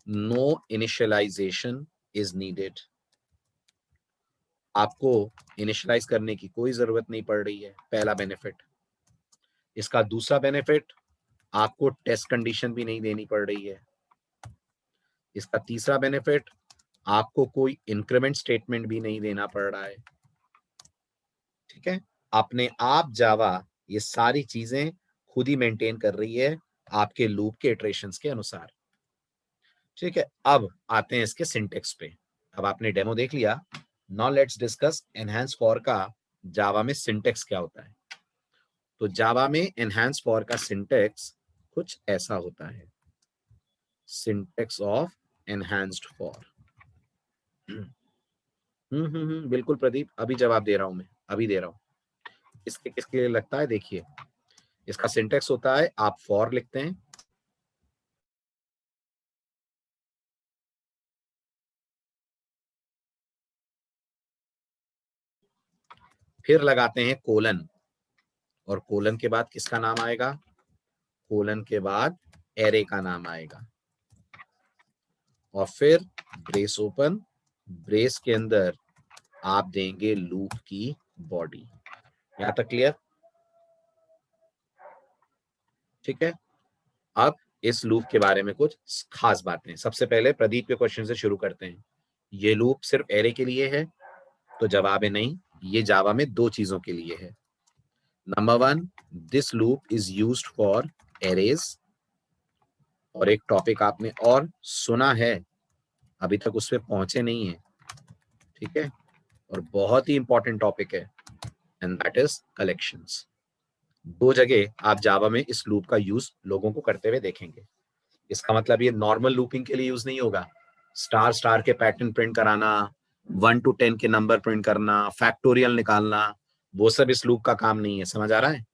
नो इनिशियलाइजेशन इज नीडेड। आपको इनिशियलाइज करने की कोई जरूरत नहीं पड़ रही है, पहला बेनिफिट। इसका दूसरा बेनिफिट, आपको टेस्ट कंडीशन भी नहीं देनी पड़ रही है। इसका तीसरा बेनिफिट, आपको कोई इंक्रीमेंट स्टेटमेंट भी नहीं देना पड़ रहा है। ठीक है, अपने आप जावा ये सारी चीजें खुद ही मेंटेन कर रही है आपके लूप के इटरेशंस के अनुसार। ठीक है, अब आते हैं इसके सिंटेक्स पे। अब आपने डेमो देख लिया, now let's discuss enhance for का जावा में सिंटेक्स क्या होता है। तो जावा में एनहांस फॉर का सिंटेक्स कुछ ऐसा होता है, सिंटेक्स ऑफ एनहांस्ड फॉर। बिल्कुल प्रदीप, अभी जवाब दे रहा हूं, मैं अभी दे रहा हूं। इसके किसके लिए लगता है, देखिए इसका सिंटेक्स होता है, आप फॉर लिखते हैं, फिर लगाते हैं कोलन, और कोलन के बाद किसका नाम आएगा? कोलन के बाद एरे का नाम आएगा, और फिर ब्रेस ओपन, ब्रेस के अंदर आप देंगे लूप की बॉडी। यहां तक क्लियर? ठीक है, अब इस लूप के बारे में कुछ खास बातें। सबसे पहले प्रदीप के क्वेश्चन से शुरू करते हैं, ये लूप सिर्फ एरे के लिए है? तो जवाब है नहीं, ये जावा में दो चीजों के लिए है। Number one, this loop is used for arrays, और एक टॉपिक आपने और सुना है, अभी तक उस पर पहुंचे नहीं है, ठीक है, और बहुत ही इंपॉर्टेंट टॉपिक है, एंड दैट इज कलेक्शंस। दो जगह आप जावा में इस लूप का यूज लोगों को करते हुए देखेंगे। इसका मतलब ये नॉर्मल लूपिंग के लिए यूज नहीं होगा, स्टार स्टार के पैटर्न प्रिंट कराना, 1 to 10 के नंबर प्रिंट करना, फैक्टोरियल निकालना, वो सब इस लूप का काम नहीं है। समझ आ रहा है?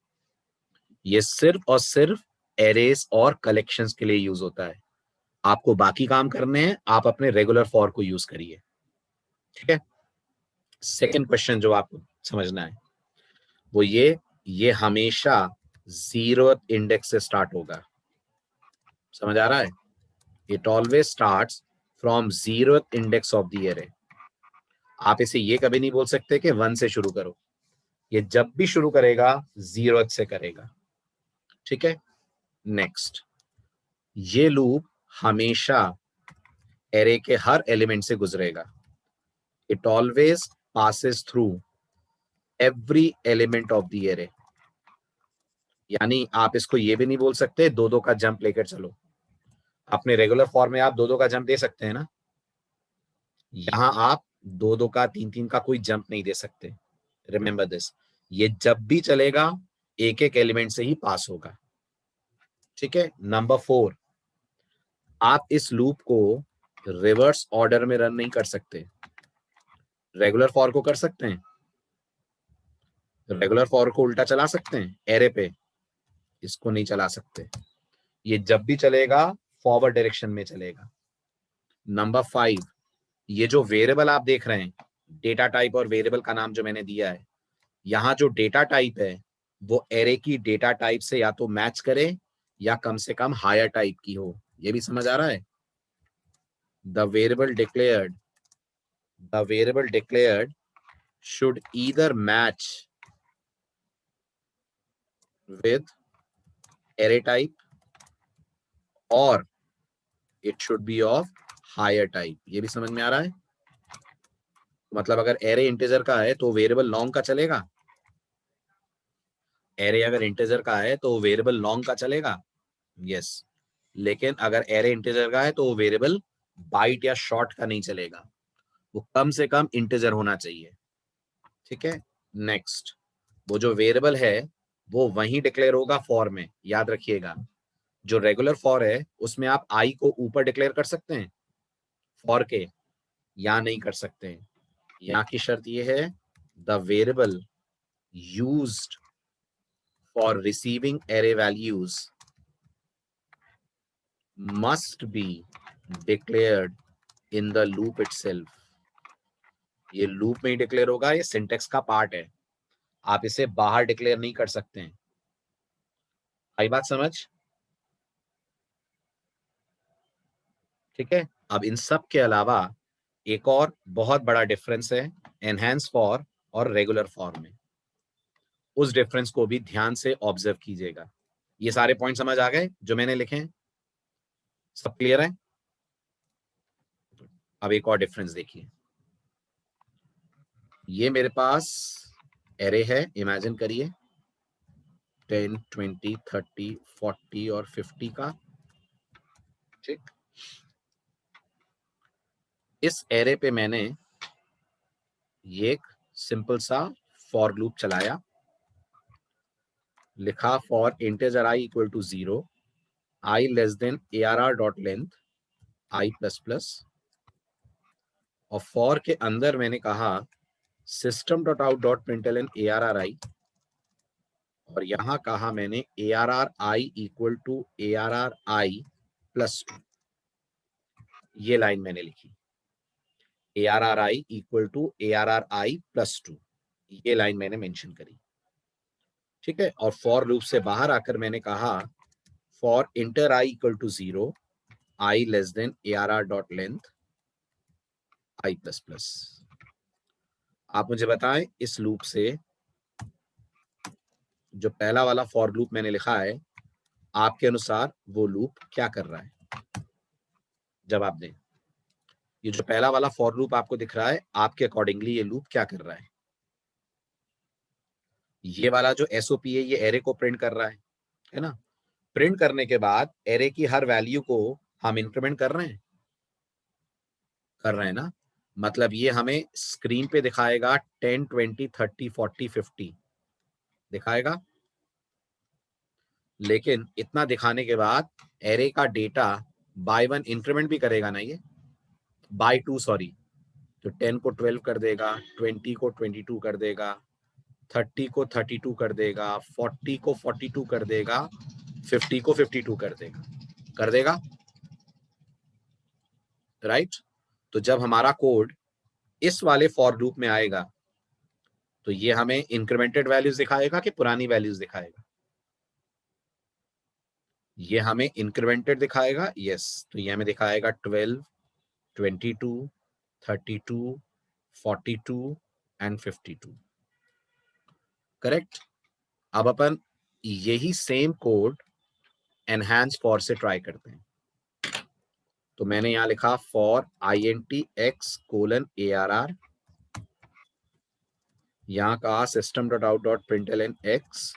ये सिर्फ और सिर्फ एरेज और कलेक्शंस के लिए यूज होता है। आपको बाकी काम करने हैं, आप अपने रेगुलर फॉर को यूज करिए। ठीक है, सेकंड क्वेश्चन जो आपको समझना है वो ये हमेशा 0th इंडेक्स से स्टार्ट होगा। समझ आ रहा है? It always starts from 0th index of the array. आप इसे ये कभी नहीं बोल सकते कि 1 से शुरू करो, ये जब भी शुरू करेगा 0th से करेगा। ठीक है, नेक्स्ट, ये लूप हमेशा एरे के हर एलिमेंट से गुजरेगा। It always passes through every element of the array. यानी आप इसको ये भी नहीं बोल सकते दो दो का जंप लेकर चलो, अपने रेगुलर फॉर्म में आप दो दो का जंप दे सकते हैं ना, यहां आप दो दो का तीन तीन का कोई जंप नहीं दे सकते। रिमेंबर दिस, ये जब भी चलेगा एक एक एलिमेंट से ही पास होगा। ठीक है। नंबर 4, आप इस लूप को रिवर्स ऑर्डर में रन नहीं कर सकते। रेगुलर फॉर को कर सकते हैं, रेगुलर फॉर को उल्टा चला सकते हैं एरे पे, इसको नहीं चला सकते। ये जब भी चलेगा फॉरवर्ड डायरेक्शन में चलेगा। नंबर 5, ये जो वेरिएबल आप देख रहे हैं, डेटा टाइप और वेरिएबल का नाम जो मैंने दिया है, यहां जो डेटा टाइप है वो एरे की डेटा टाइप से या तो मैच करे या कम से कम हायर टाइप की हो। ये भी समझ आ रहा है? The variable declared should either match with array type or it should be of higher type। ये भी समझ में आ रहा है? मतलब अगर एरे इंटीजर का है तो वेरिएबल लॉन्ग का चलेगा, एरे अगर इंटीजर का है तो वेरिएबल लॉन्ग का चलेगा, यस। लेकिन अगर एरे इंटीजर का है तो वेरिएबल बाइट या शॉर्ट का नहीं चलेगा, वो कम से कम इंटीजर होना चाहिए। ठीक है। नेक्स्ट, वो जो वेरिएबल है वो वहीं डिक्लेयर होगा फॉर में, याद रखिएगा। जो रेगुलर फॉर है उसमें आप आई को ऊपर डिक्लेयर कर सकते हैं फॉर के, या नहीं कर सकते हैं। यहाँ की शर्त ये है, the variable used for receiving array values must be declared in the loop itself. ये लूप में ही डिक्लेयर होगा, ये सिंटेक्स का पार्ट है, आप इसे बाहर डिक्लेयर नहीं कर सकते हैं। आई बात समझ? ठीक है। अब इन सब के अलावा एक और बहुत बड़ा डिफरेंस है एनहांस फॉर और रेगुलर फॉर में, उस डिफरेंस को भी ध्यान से ऑब्जर्व कीजिएगा। ये सारे पॉइंट समझ आ गए जो मैंने लिखे हैं? सब क्लियर है? अब एक और डिफरेंस देखिए। ये मेरे पास एरे है, इमेजिन करिए 10, 20, 30, 40 और 50 का। ठीक। इस एरे पे मैंने ये एक सिंपल सा फॉर लूप चलाया, लिखा for integer i equal to 0, i less than ARR dot length i plus plus, और फॉर के अंदर मैंने कहा system dot out dot println ARR i, और यहां कहा मैंने ARR i equal to ARR i plus 2। ये लाइन मैंने लिखी, ARR i equal to ARR i plus 2, ये लाइन मैंने मेंशन करी। ठीक है। और फॉर लूप से बाहर आकर मैंने कहा for int i equal to 0, i less than ARR dot length i plus plus. आप मुझे बताएं इस लूप से जो पहला वाला फॉर लूप मैंने लिखा है, आपके अनुसार वो लूप क्या कर रहा है? जवाब दें। ये जो पहला वाला फॉर लूप आपको दिख रहा है, आपके अकॉर्डिंगली ये लूप क्या कर रहा है? ये वाला जो एसओपी है ये एरे को प्रिंट कर रहा है ना? प्रिंट करने के बाद एरे की हर वैल्यू को हम इंक्रीमेंट कर रहे हैं, ना? मतलब ये हमें स्क्रीन पे दिखाएगा 10, 20, 30, 40, 50 दिखाएगा, लेकिन इतना दिखाने के बाद एरे का डेटा बाय 1 इंक्रीमेंट भी करेगा ना, ये बाय 2 सॉरी, तो 10 को 12 कर देगा, 20 को 22 कर देगा, 30 को 32 कर देगा, 40 को 42 कर देगा, 50 को 52 कर देगा, राइट? तो जब हमारा कोड इस वाले फॉर लूप में आएगा तो ये हमें इंक्रीमेंटेड वैल्यूज दिखाएगा कि पुरानी वैल्यूज दिखाएगा? ये हमें इंक्रीमेंटेड दिखाएगा, यस। तो ये हमें दिखाएगा 12, 22, 32, 42 एंड 52। करेक्ट। अब अपन यही सेम कोड एनहांस फॉर से ट्राई करते हैं। तो मैंने यहां लिखा फॉर INT X:ARR यहां कहा system dot out dot println x,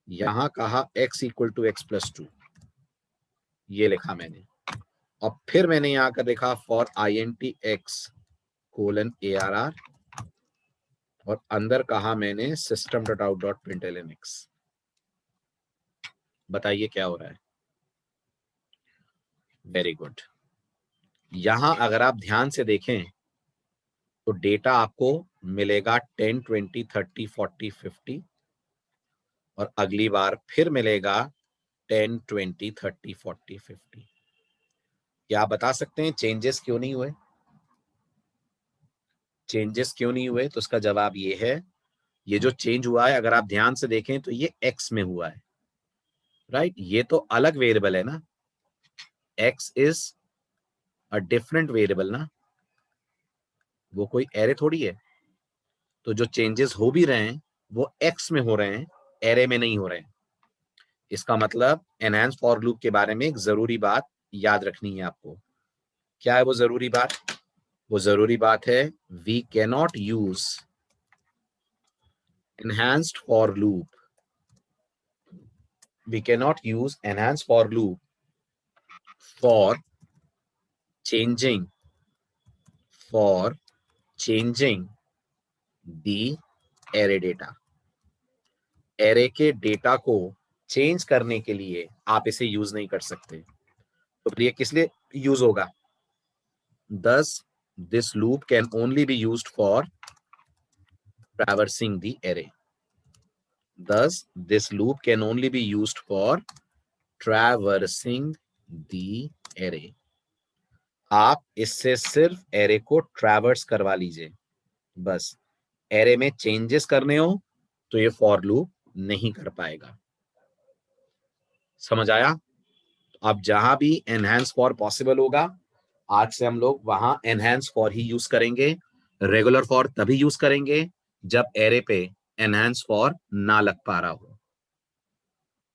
यहां कहा x equal to x plus two, ये लिखा मैंने। और फिर मैंने यहां कर लिखा for I N T x colon A R R, और अंदर कहा मैंने system dot out dot println x. बताइए क्या हो रहा है? Very good. यहां अगर आप ध्यान से देखें तो डेटा आपको मिलेगा 10, 20, 30, 40, 50, और अगली बार फिर मिलेगा 10, 20, 30, 40, 50। क्या आप बता सकते हैं चेंजेस क्यों नहीं हुए? चेंजेस क्यों नहीं हुए? तो उसका जवाब ये है, ये जो चेंज हुआ है अगर आप ध्यान से देखें तो ये एक्स में हुआ है, राइट? ये तो अलग वेरिएबल है ना, x is a different variable ना, वो कोई एरे थोड़ी है। तो जो चेंजेस हो भी रहे हैं वो एक्स में हो रहे हैं, एरे में नहीं हो रहे हैं। इसका मतलब एनहांस फॉर लूप के बारे में एक जरूरी बात याद रखनी है आपको। क्या है वो जरूरी बात? वो जरूरी बात है, we cannot use enhanced for loop, we cannot use enhanced for loop for changing for changing the array data। Array के डेटा को चेंज करने के लिए आप इसे यूज नहीं कर सकते। तो फिर ये किस लिए यूज होगा? Thus this loop can only be used for traversing the array। Thus this loop can only be used for traversing the array। आप इससे सिर्फ एरे को ट्रैवर्स करवा लीजिए, बस। एरे में चेंजेस करने हो तो ये फॉर लूप नहीं कर पाएगा। समझ आया? अब जहां भी एनहांस फॉर पॉसिबल होगा, आज से हम लोग वहां एनहांस फॉर ही यूज करेंगे। रेगुलर फॉर तभी यूज करेंगे जब एरे पे एनहांस फॉर ना लग पा रहा हो।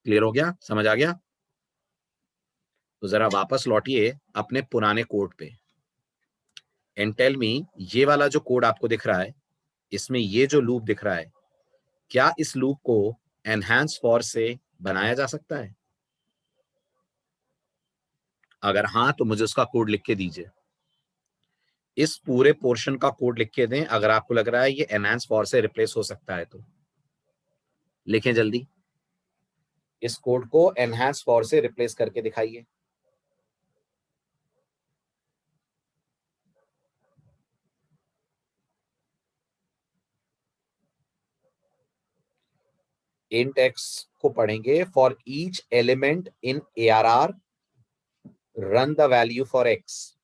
क्लियर हो गया? समझ आ गया? तो जरा वापस लौटिए अपने पुराने कोड पे एंड टेल मी, ये वाला जो कोड आपको दिख रहा है, इसमें ये जो लूप दिख रहा है, क्या इस लूप को एनहांस फॉर से बनाया जा सकता है? अगर हाँ तो मुझे उसका कोड लिख के दीजिए। इस पूरे पोर्शन का कोड लिख के दें अगर आपको लग रहा है ये एनहांस फॉर से रिप्लेस हो सकता है तो। लिखें जल्दी, इस कोड को एनहांस फॉर से रिप्लेस करके दिखाइए। इंट एक्स को पढ़ेंगे, for each element in ARR run the value for x.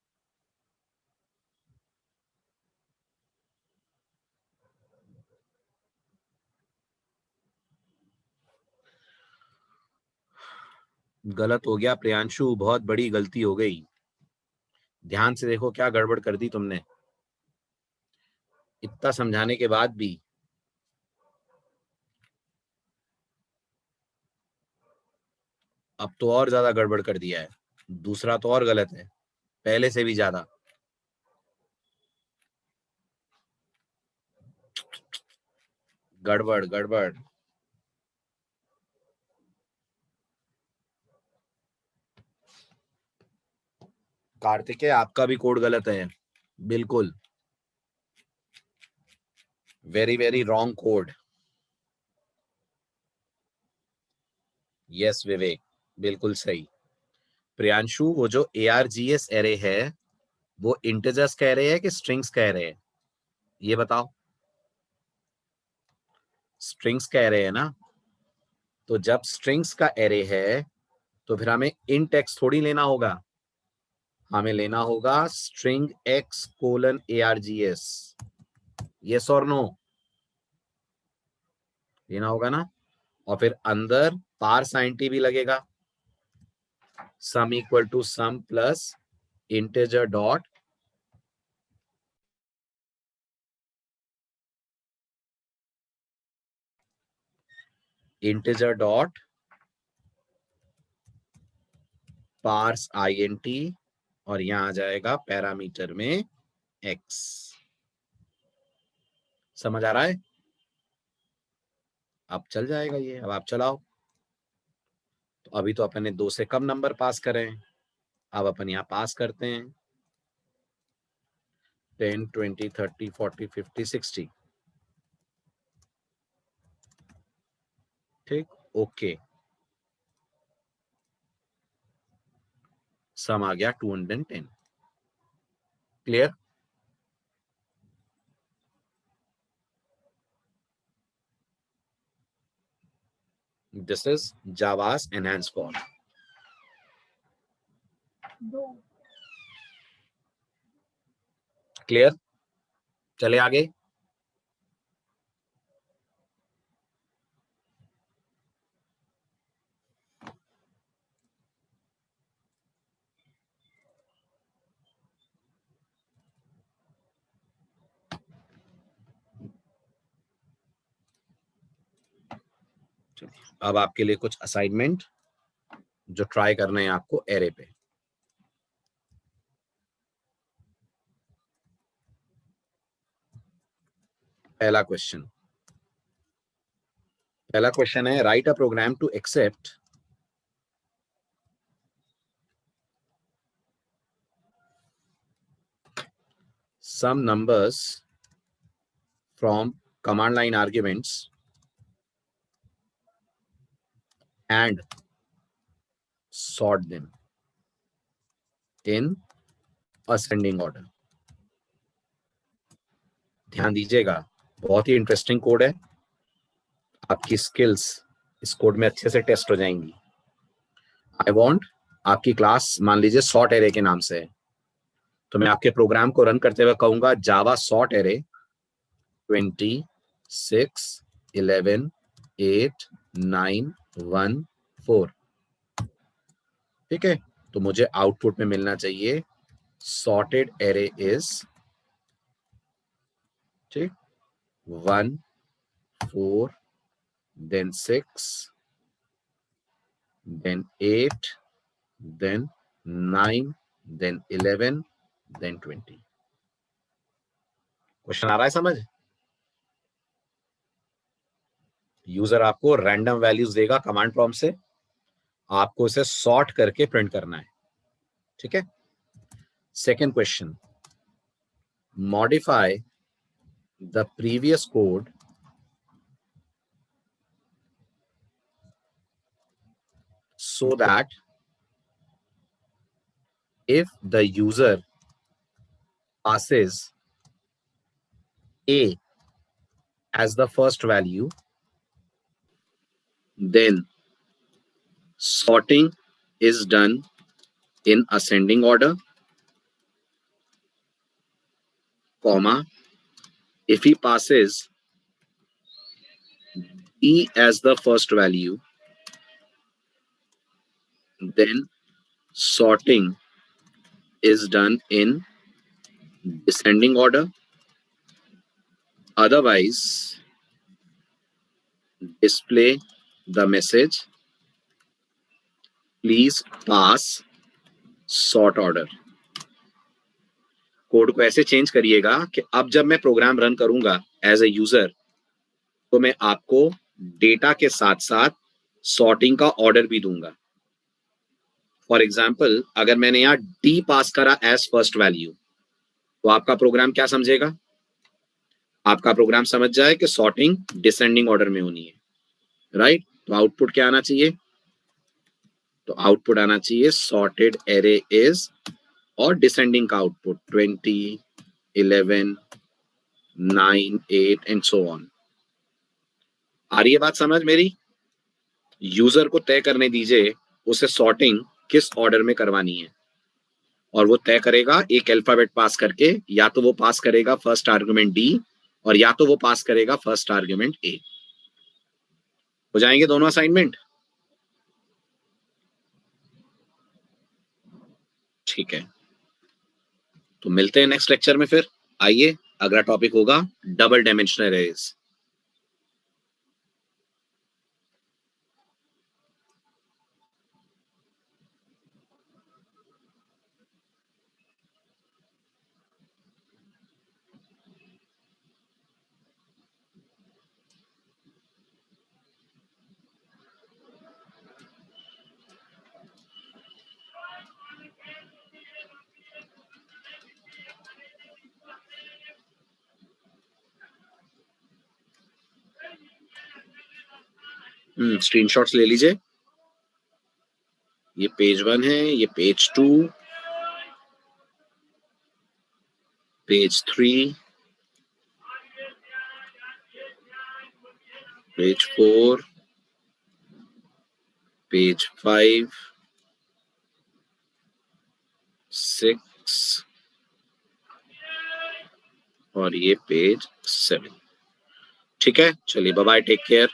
गलत हो गया प्रियांशु, बहुत बड़ी गलती हो गई। ध्यान से देखो क्या गड़बड़ कर दी तुमने, इतना समझाने के बाद भी। अब तो और ज्यादा गड़बड़ कर दिया है, दूसरा तो और गलत है, पहले से भी ज्यादा। गड़बड़ गड़बड़। कार्तिकेय आपका भी कोड गलत है, बिल्कुल very very wrong code. Yes Vivek, बिल्कुल सही। प्रियांशु, वो जो ARGS एरे है वो इंटीजर्स कह रहे हैं कि स्ट्रिंग्स कह रहे हैं? ये बताओ। स्ट्रिंग्स कह रहे हैं ना? तो जब स्ट्रिंग्स का एरे है तो फिर हमें इंट एक्स थोड़ी लेना होगा, हमें लेना होगा string x colon ARGS। Yes और नो? लेना होगा ना? और फिर अंदर पार्स आईएनटी भी लगेगा, sum equal to sum plus integer dot integer dot parse INT, और यहां आ जाएगा पैरामीटर में एक्स। समझ आ रहा है? अब चल जाएगा ये, अब आप चलाओ। तो अभी तो अपन ने 2 से कम नंबर पास करे हैं, अब अपन यहाँ पास करते हैं 10, 20, 30, 40, 50, 60। ठीक, ओके, सम आ गया 210। Clear? This is Java's enhance for. Clear? चले आगे। अब आपके लिए कुछ असाइनमेंट जो ट्राई करने हैं आपको एरे पे। पहला क्वेश्चन है, write a program to accept some numbers from command line arguments and sort them in ascending order। ध्यान दीजिएगा, बहुत ही इंटरेस्टिंग कोड है, आपकी स्किल्स इस कोड में अच्छे से टेस्ट हो जाएंगी। आई वांट, आपकी क्लास मान लीजिए सॉर्ट एरे के नाम से है, तो मैं आपके प्रोग्राम को रन करते हुए कहूंगा जावा सॉर्ट एरे 20, 6, 11, 8, 9, 1, 4। ठीक है, तो मुझे आउटपुट में मिलना चाहिए sorted array is, ठीक, 1, 4, then 6, then 8, then 9, then 11, then 20। Question आ रहा है समझ? यूजर आपको रैंडम वैल्यूज देगा कमांड प्रॉम्प्ट से, आपको इसे सॉर्ट करके प्रिंट करना है। ठीक है, second question, modify the previous code so that if the user passes a as the first value, then sorting is done in ascending order, comma, if he passes e as the first value, then sorting is done in descending order, otherwise display the message please pass sort order। Code को ऐसे change करिएगा कि अब जब मैं program run करूंगा as a user, तो मैं आपको डेटा के साथ साथ सॉर्टिंग का ऑर्डर भी दूंगा। फॉर एग्जाम्पल, अगर मैंने यहां डी पास करा एज फर्स्ट वैल्यू, तो आपका प्रोग्राम क्या समझेगा? आपका प्रोग्राम समझ जाए कि सॉर्टिंग डिसेंडिंग ऑर्डर में होनी है, राइट? तो आउटपुट क्या आना चाहिए? तो आउटपुट आना चाहिए सॉर्टेड एरे इज, और डिसेंडिंग का आउटपुट 20, 11, 9, 8 एंड सो ऑन। आ रही है बात समझ मेरी? यूजर को तय करने दीजिए उसे सॉर्टिंग किस ऑर्डर में करवानी है, और वो तय करेगा एक अल्फाबेट पास करके, या तो वो पास करेगा फर्स्ट आर्गुमेंट डी, और या तो वो पास करेगा फर्स्ट आर्गुमेंट ए। हो जाएंगे दोनों असाइनमेंट? ठीक है, तो मिलते हैं नेक्स्ट लेक्चर में फिर। आइए, अगला टॉपिक होगा डबल डायमेंशनल एरेज। स्क्रीनशॉट्स ले लीजिए। ये पेज 1 है, ये पेज 2, पेज 3, पेज 4, पेज 5, 6 और ये पेज 7। ठीक है, चलिए बाय बाय, टेक केयर।